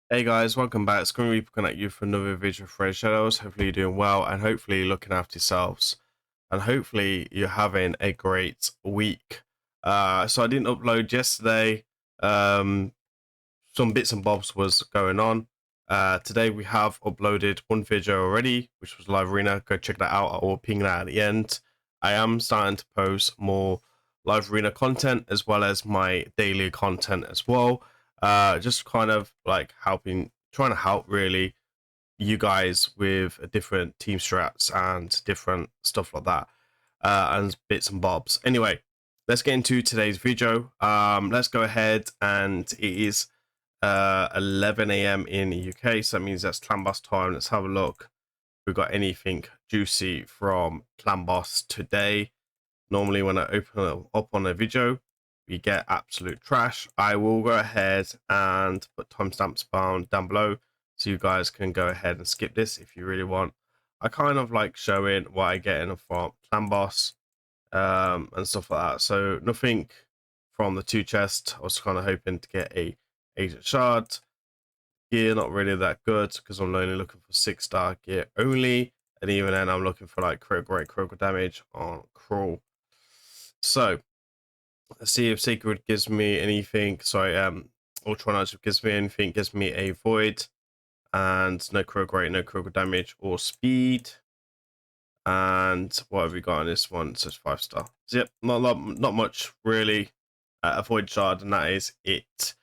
Hey guys, welcome back. It's grimreaper coming at you for another video for Raidshadowlegends. Hopefully you're doing well and hopefully looking after yourselves. And hopefully you're having a great week. So I didn't upload yesterday. Um, some bits and bobs was going on. Today we have uploaded one video already, which was live arena. Go check that out. I will ping that at the end. I am starting to post more live arena content as well as my daily content as well. Just kind of like trying to help really you guys with different team strats and different stuff like that, and bits and bobs. Anyway, let's get into today's video. Let's go ahead, and it is 11 a.m. in the UK, so that means that's clan boss time. Let's have a look if we've got anything juicy from clan boss today. Normally when I open up on a video, we get absolute trash. I will go ahead and put timestamps down below so you guys can go ahead and skip this if you really want. I kind of like showing what I get in a farm clan boss and stuff like that. So nothing from the 2 chests. I was kind of hoping to get a agent shard gear, not really that good because I'm only looking for 6-star gear only, and even then I'm looking for like critical damage on crawl. So let's see if Sacred gives me anything. Sorry, Ultranaut gives me anything. Gives me a void and no critical damage or speed. And what have we got on this one? It says 5-star. So yep, not much really. A void shard, and that is it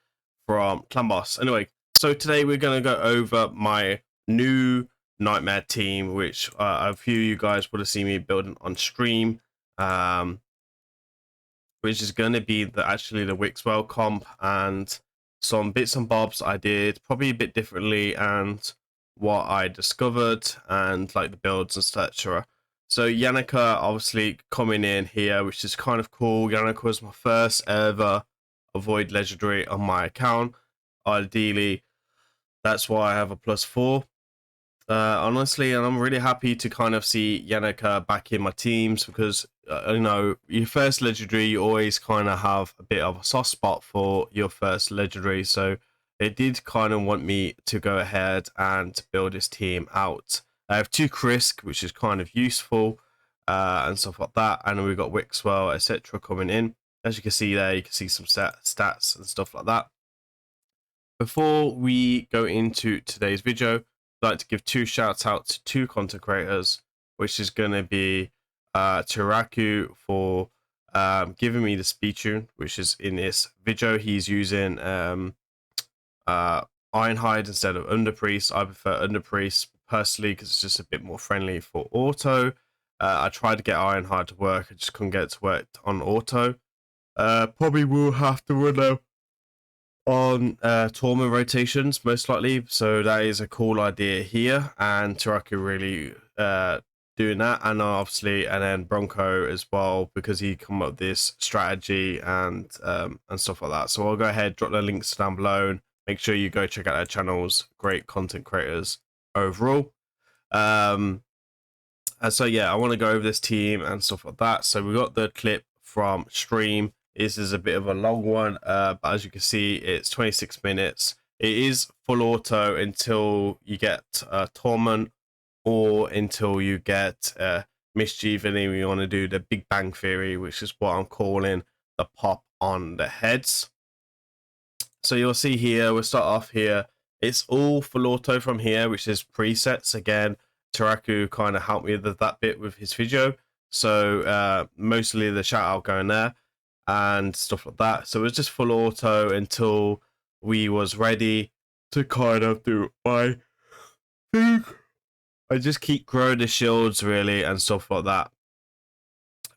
from clan boss. Anyway, so today we're gonna go over my new nightmare team, which a few of you guys would have seen me building on stream. Which is going to be actually the Wixwell comp, and some bits and bobs I did probably a bit differently, and what I discovered, and like the builds, etc. So Yannicka obviously coming in here, which is kind of cool. Yannicka was my first ever avoid legendary on my account. Ideally, that's why I have a +4. Honestly, and I'm really happy to kind of see Yannicka back in my teams because you know, your first legendary, you always kind of have a bit of a soft spot for your first legendary. So it did kind of want me to go ahead and build this team out. I have 2 Krisk, which is kind of useful, and stuff like that. And we've got Wixwell, etc. coming in. As you can see there, you can see some stats and stuff like that. Before we go into today's video, I'd like to give 2 shouts out to 2 content creators, which is going to be Tiraku for giving me the speed tune, which is in this video. He's using Ironhide instead of Underpriest. I prefer Underpriest personally because it's just a bit more friendly for auto. I tried to get Ironhide to work, I just couldn't get it to work on auto. Probably will have to run out on Torment rotations most likely, so that is a cool idea here, and Tiraku really doing that, and obviously, and then Bronco as well, because he come up with this strategy and stuff like that. So I'll go ahead, drop the links down below, and make sure you go check out their channels. Great content creators overall. And so yeah, I want to go over this team and stuff like that. So we got the clip from stream. This is a bit of a long one, but as you can see, it's 26 minutes. It is full auto until you get Torment or until you get Mischief, and then we want to do the Big Bang Theory, which is what I'm calling the pop on the heads. So you'll see here, we'll start off here. It's all full auto from here, which is presets. Again, Tiraku kind of helped me with that bit with his video. So mostly the shout out going there and stuff like that. So it was just full auto until we was ready to kind of do my thing. I just keep growing the shields really and stuff like that.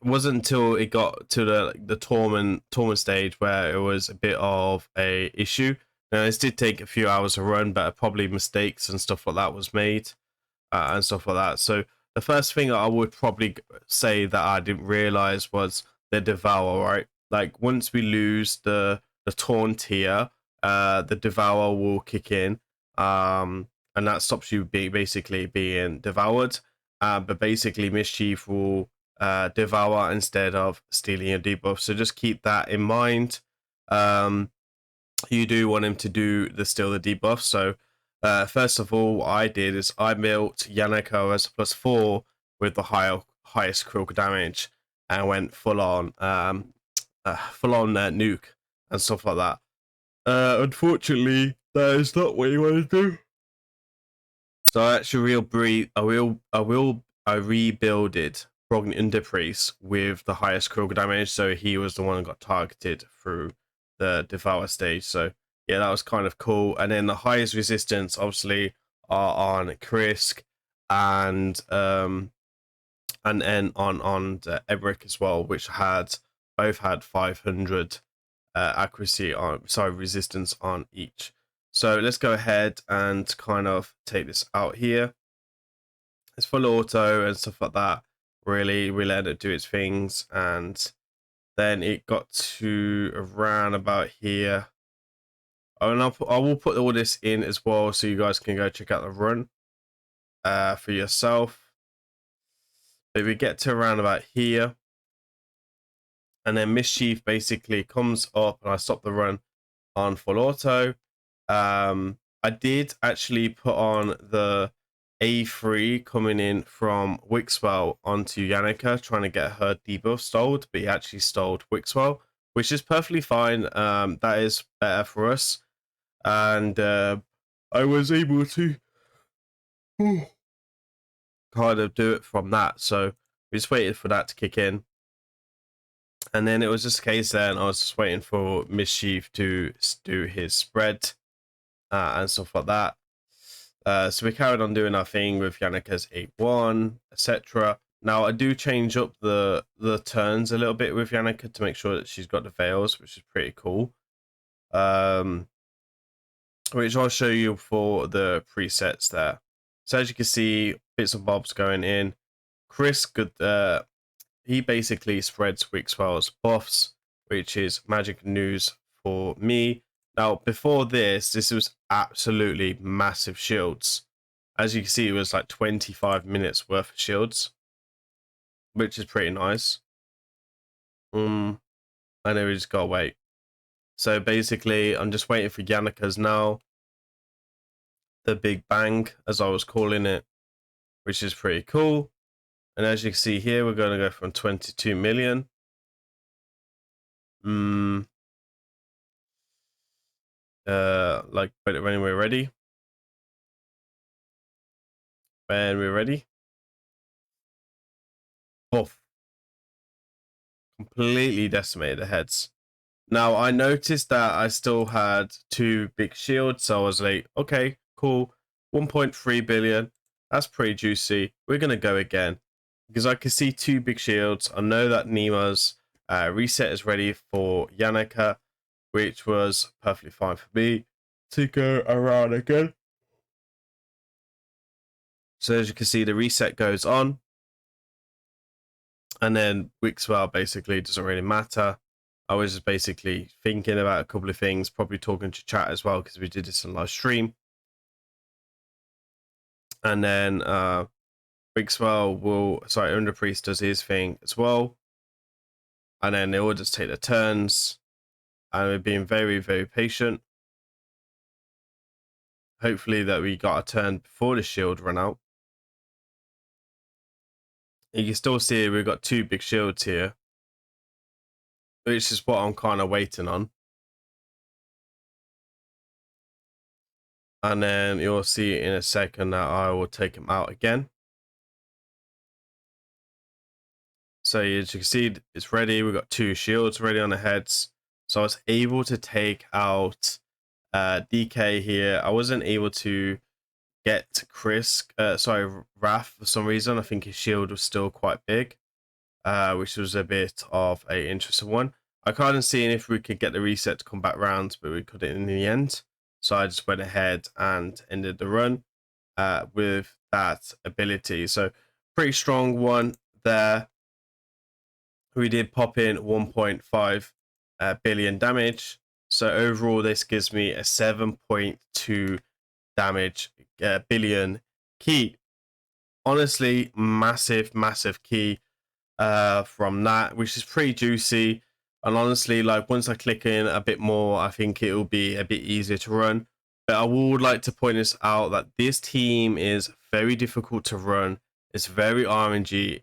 It wasn't until it got to the torment stage where it was a bit of a issue. Now this did take a few hours to run, but probably mistakes and stuff like that was made and stuff like that. So the first thing I would probably say that I didn't realize was the devour. Right, like once we lose the taunt here, the devour will kick in, and that stops you basically being devoured. But basically, mischief will devour instead of stealing a debuff. So just keep that in mind. you do want him to do the debuff. So first of all, what I did is I built Yanako as a +4 with the highest critical damage, and went full on nuke and stuff like that. Unfortunately, that is not what you want to do. So I actually I rebuilded Brogni Priest with the highest critical damage, so he was the one that got targeted through the Devour stage. So yeah, that was kind of cool. And then the highest resistance obviously are on Krisk and then on Ebrik as well, which both had 500 accuracy on resistance on each. So let's go ahead and kind of take this out here. It's full auto and stuff like that. Really, we let it do its things, and then it got to around about here. Oh, and I will put all this in as well, so you guys can go check out the run for yourself. But we get to around about here, and then Mischief basically comes up, and I stop the run on full auto. I did actually put on the A3 coming in from Wixwell onto Yannicka, trying to get her debuff stalled, but he actually stalled Wixwell, which is perfectly fine. That is better for us. And I was able to kind of do it from that. So we just waited for that to kick in. And then it was just a case then I was just waiting for Mischief to do his spread and stuff like that. So we carried on doing our thing with Yannicka's 8-1, etc. Now I do change up the turns a little bit with Yannicka to make sure that she's got the veils, which is pretty cool. Which I'll show you for the presets there. So as you can see, bits and bobs going in. Chris could he basically spreads Wixwell's buffs, which is magic news for me. Now, before this was absolutely massive shields. As you can see, it was like 25 minutes worth of shields, which is pretty nice. I know we just gotta wait. So basically, I'm just waiting for Yannicka's now. The Big Bang, as I was calling it, which is pretty cool. And as you can see here, we're going to go from 22 million. Like when we're ready. When we're ready. Poof. Completely decimated the heads. Now, I noticed that I still had 2 big shields, so I was like, okay, cool. 1.3 billion. That's pretty juicy. We're going to go again. Because I can see 2 big shields. I know that Nima's reset is ready for Yannicka, which was perfectly fine for me to go around again. So as you can see, the reset goes on. And then Wixwell basically doesn't really matter. I was just basically thinking about a couple of things, probably talking to chat as well, because we did this on live stream. And then Wixwell Underpriest does his thing as well. And then they all just take their turns. And we're being very, very patient. Hopefully that we got a turn before the shield run out. You can still see we've got 2 big shields here, which is what I'm kind of waiting on. And then you'll see in a second that I will take him out again. So as you can see, it's ready. We've got 2 shields ready on the heads. So I was able to take out DK here. I wasn't able to get Wrath for some reason. I think his shield was still quite big, which was a bit of a interesting one. I kind of seen if we could get the reset to come back round, but we couldn't in the end. So I just went ahead and ended the run with that ability. So pretty strong one there. We did pop in 1.5 billion damage. So overall, this gives me a 7.2 damage billion key. Honestly, massive key from that, which is pretty juicy. And honestly, like once I click in a bit more, I think it will be a bit easier to run. But I would like to point this out that this team is very difficult to run. It's very RNG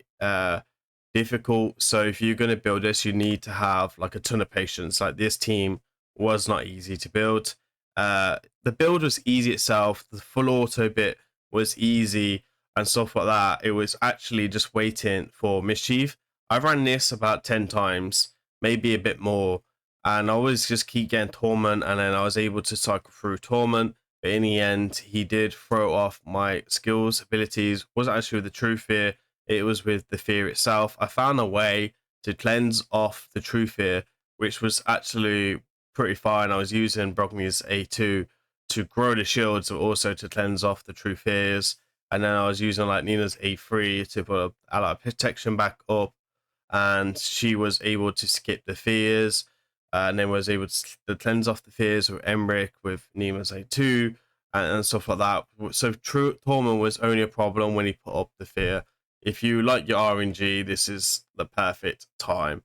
difficult. So if you're going to build this, you need to have like a ton of patience. Like this team was not easy to build. The build was easy itself. The full auto bit was easy and stuff like that. It was actually just waiting for mischief. I ran this about 10 times, maybe a bit more, and I always just keep getting torment, and then I was able to cycle through torment. But in the end, he did throw off my skills, abilities. Wasn't actually with the true fear, it was with the fear itself. I found a way to cleanse off the true fear, which was actually pretty fine. I was using Brogni's A2 to grow the shields, but also to cleanse off the true fears. And then I was using like Nina's A3 to put ally protection back up, and she was able to skip the fears, and then was able to cleanse off the fears with Emric, with Nima's A2, and stuff like that. So true Torment was only a problem when he put up the fear. If you like your RNG, this is the perfect time.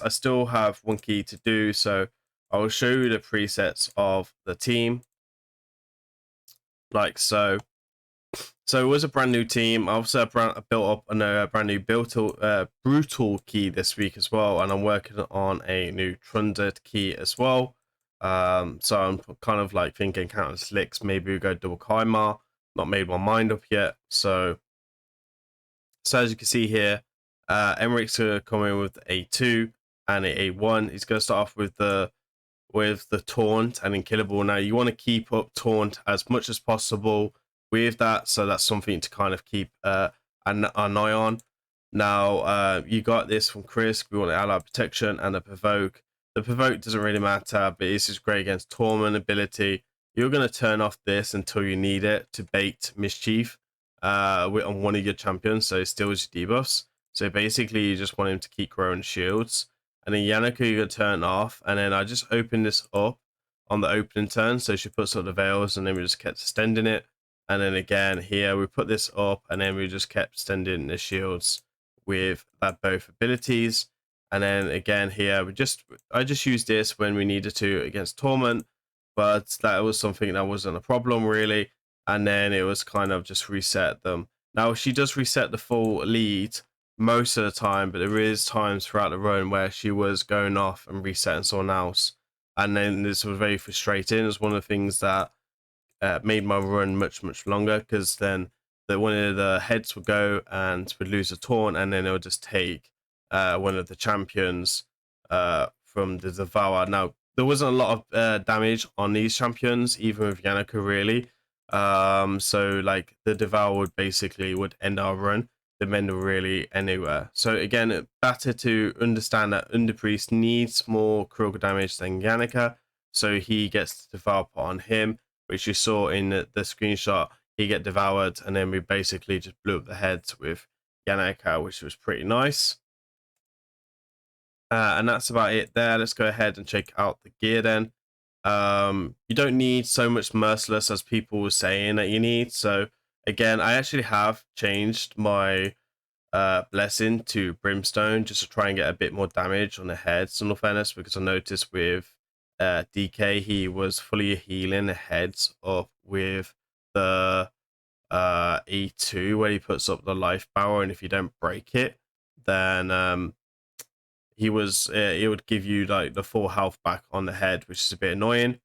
I still have one key to do, so I will show you the presets of the team, like so. So it was a brand new team. I also built up a brand new brutal key this week as well, and I'm working on a new trunded key as well. So I'm kind of like thinking counter slicks, maybe we go double Kaimar. Not made my mind up yet. So as you can see here, Emmerich's gonna come in with A2 and a A1. He's gonna start off with the taunt and unkillable. Now you want to keep up taunt as much as possible with that, so that's something to kind of keep an eye on. Now you got this from Chris. We want ally protection and a provoke. The provoke doesn't really matter, but this is great against torment ability. You're going to turn off this until you need it to bait mischief on one of your champions, so it steals your debuffs. So basically you just want him to keep growing shields. And then Yannicka you're going to turn off, and then I just open this up on the opening turn, so she puts up the veils, and then we just kept extending it. And then again here we put this up, and then we just kept extending the shields with that both abilities. And then again here I just used this when we needed to against torment, but that was something that wasn't a problem really. And then it was kind of just reset them. Now she does reset the full lead most of the time, but there is times throughout the run where she was going off and resetting someone else, and then this was very frustrating. It was one of the things that made my run much longer, because then one of the heads would go and would lose a taunt, and then it would just take one of the champions from the devour. Now there wasn't a lot of damage on these champions, even with Yannicka really. So like the devour would end our run. The men were really anywhere. So again, better to understand that Underpriest needs more critical damage than Yannicka, so he gets the devour put on him, which you saw in the screenshot. He get devoured, and then we basically just blew up the heads with Yannicka, which was pretty nice. And that's about it there. Let's go ahead and check out the gear then. You don't need so much merciless as people were saying that you need. So again, I actually have changed my blessing to brimstone just to try and get a bit more damage on the heads, in all fairness, because I noticed with DK he was fully healing the heads up with the E2 where he puts up the life barrel, and if you don't break it, then it would give you like the full health back on the head, which is a bit annoying.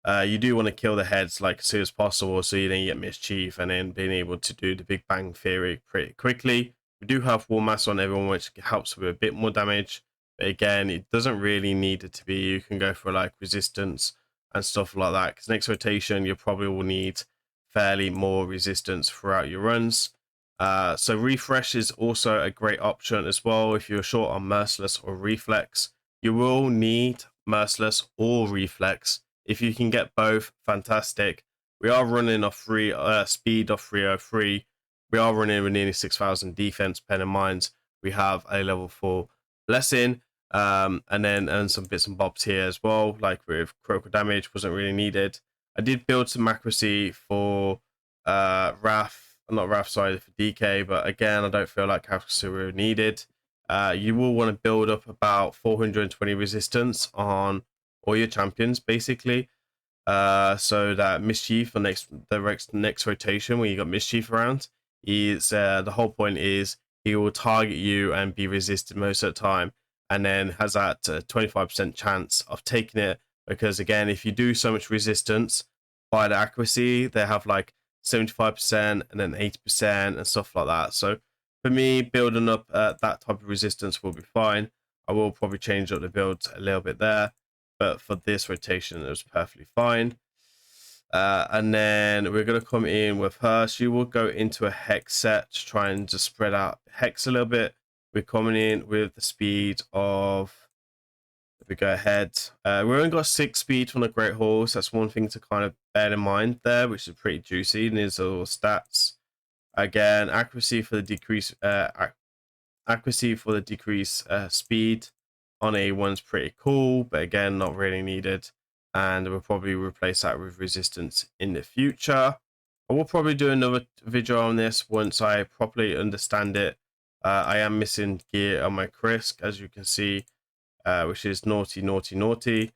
You do want to kill the heads like as soon as possible, so you then get mischief and then being able to do the big bang theory pretty quickly. We do have wall mass on everyone, which helps with a bit more damage, but again, it doesn't really need it to be. You can go for like resistance and stuff like that, because next rotation you probably will need fairly more resistance throughout your runs. So refresh is also a great option as well if you're short on merciless or reflex. You will need merciless or reflex. If you can get both, fantastic. We are running off speed of 303. We are running with nearly 6,000 defense, pen in mind. We have a level 4 blessing, and some bits and bobs here as well, like with critical damage wasn't really needed. I did build some accuracy for for DK, but again, I don't feel like accuracy really needed. You will want to build up about 420 resistance on all your champions basically, so that mischief on the next rotation when you got mischief around is the whole point is he will target you and be resisted most of the time, and then has that 25% chance of taking it, because again, if you do so much resistance by the accuracy, they have like 75% and then 80% and stuff like that. So for me, building up that type of resistance will be fine. I will probably change up the build a little bit there, but for this rotation, it was perfectly fine. And then we're going to come in with her. She will go into a hex set to try and just spread out hex a little bit. We're coming in with the speed of, if we go ahead, we only got 6 speed from the Great Horse. That's one thing to kind of bear in mind there, which is pretty juicy. And these are all stats. Again, accuracy for the decrease speed on A1's pretty cool, but again, not really needed. And we'll probably replace that with resistance in the future. I will probably do another video on this once I properly understand it. I am missing gear on my Krisk, as you can see. which is naughty, naughty, naughty.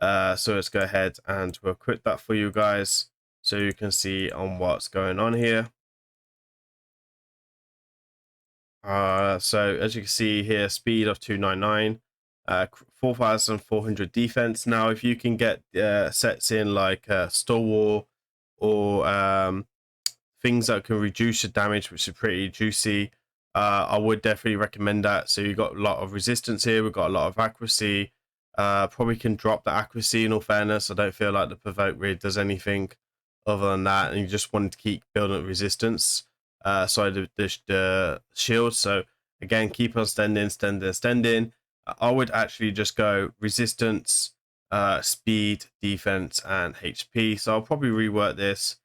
So let's go ahead and we'll quit that for you guys so you can see on what's going on here. So as you can see here, speed of 299, 4,400 defense. Now, if you can get sets in like Stalwart or things that can reduce your damage, which is pretty juicy, I would definitely recommend that. So you've got a lot of resistance here, we've got a lot of accuracy. Probably can drop the accuracy in all fairness. I don't feel like the provoke raid does anything other than that, and you just wanted to keep building resistance. The shield. So again, keep on standing. I would actually just go resistance, speed, defense, and HP. So I'll probably rework this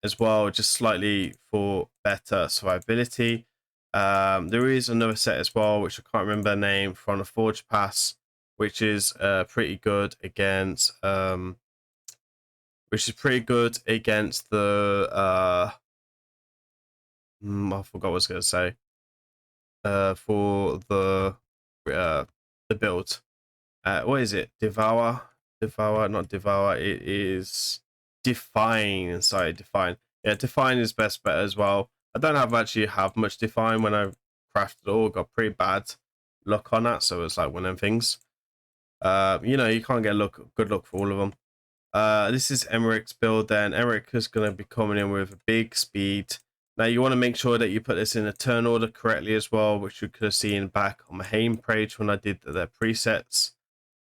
as well, just slightly for better survivability. There is another set as well, which I can't remember the name, from the Forge Pass, which is pretty good against the I forgot what I was going to say. For the build. What is it? Devour, not Devour. It is Define. Sorry, Define. Yeah, Define is best bet as well. I don't have much Define when I crafted it all. Got pretty bad luck on that, so it's like one of them things. You can't get good luck for all of them. This is Emmerich's build. Then Emmerich is going to be coming in with a big speed. Now you want to make sure that you put this in a turn order correctly as well, which you could have seen back on my Haim page when I did their presets.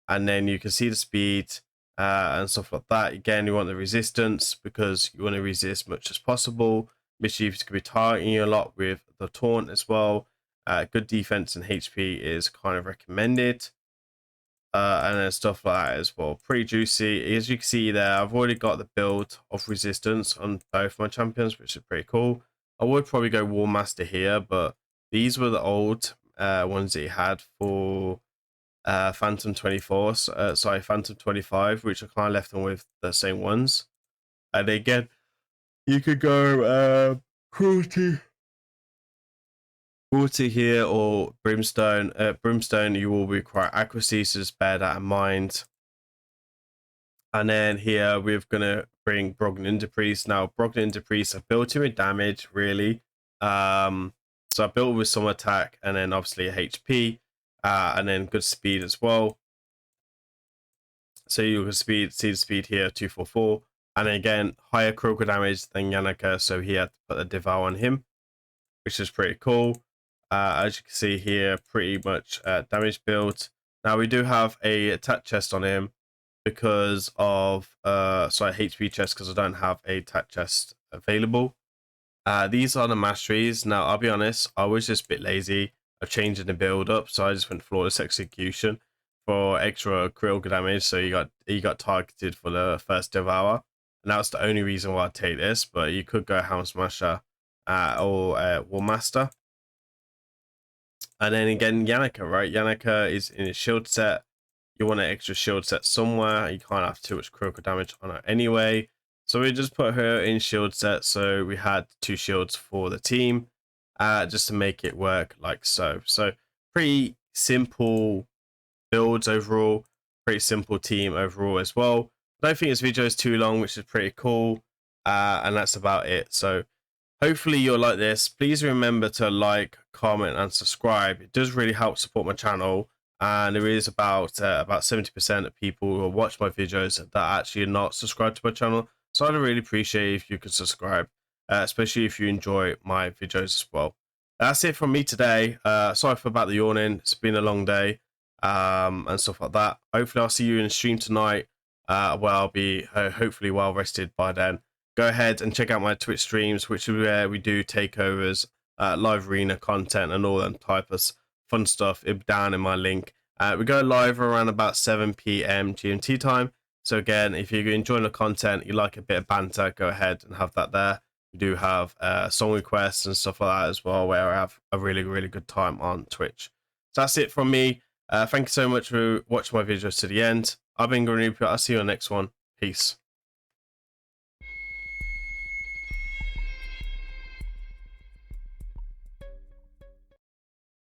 And then you can see the speed and stuff like that. Again, you want the resistance because you want to resist as much as possible. Mischief is going to be targeting you a lot with the taunt as well. Good defense and HP is kind of recommended. And then stuff like that as well. Pretty juicy. As you can see there, I've already got the build of resistance on both my champions, which is pretty cool. I would probably go War Master here, but these were the old ones that you had for Phantom 24, Phantom 25, which I kind of left them with the same ones. And again, you could go Cruelty here or Brimstone. Brimstone, you will require accuracy, so just bear that in mind. And then here we're gonna bring Brogden Priest. Now Brogden Priest, I built him with damage really. So I built with some attack and then obviously a HP, and then good speed as well. So you can see the speed here, 244, and then again higher critical damage than Yannicka, so he had to put a Devour on him, which is pretty cool. As you can see here, pretty much damage build. Now we do have a attack chest on him because of HP chest, because I don't have a attack chest available. These are the masteries. Now I'll be honest, I was just a bit lazy of changing the build up, so I just went flawless execution for extra critical damage. So you got targeted for the first Devour, and that's the only reason why I take this. But you could go Helm Smasher or War Master. And then again, Yannicka, right? Yannicka is in his shield set. You want an extra shield set somewhere. You can't have too much critical damage on her anyway. So we just put her in shield set. So we had 2 shields for the team, just to make it work like so. So pretty simple builds overall. Pretty simple team overall as well. I don't think this video is too long, which is pretty cool. And that's about it. So hopefully you'll like this. Please remember to like, comment, and subscribe. It does really help support my channel. And there is about 70% of people who watch my videos that actually are not subscribed to my channel. So I'd really appreciate if you could subscribe, especially if you enjoy my videos as well. That's it from me today. Sorry for about the yawning. It's been a long day and stuff like that. Hopefully I'll see you in the stream tonight, where I'll be hopefully well rested by then. Go ahead and check out my Twitch streams, which is where we do takeovers, live arena content, and all that type of fun stuff down in my link. We go live around about 7 p.m. GMT time. So again, if you're enjoying the content, you like a bit of banter, go ahead and have that there. We do have song requests and stuff like that as well, where I have a really, really good time on Twitch. So that's it from me. Thank you so much for watching my videos to the end. I've been grimreaper. I'll see you on the next one. Peace.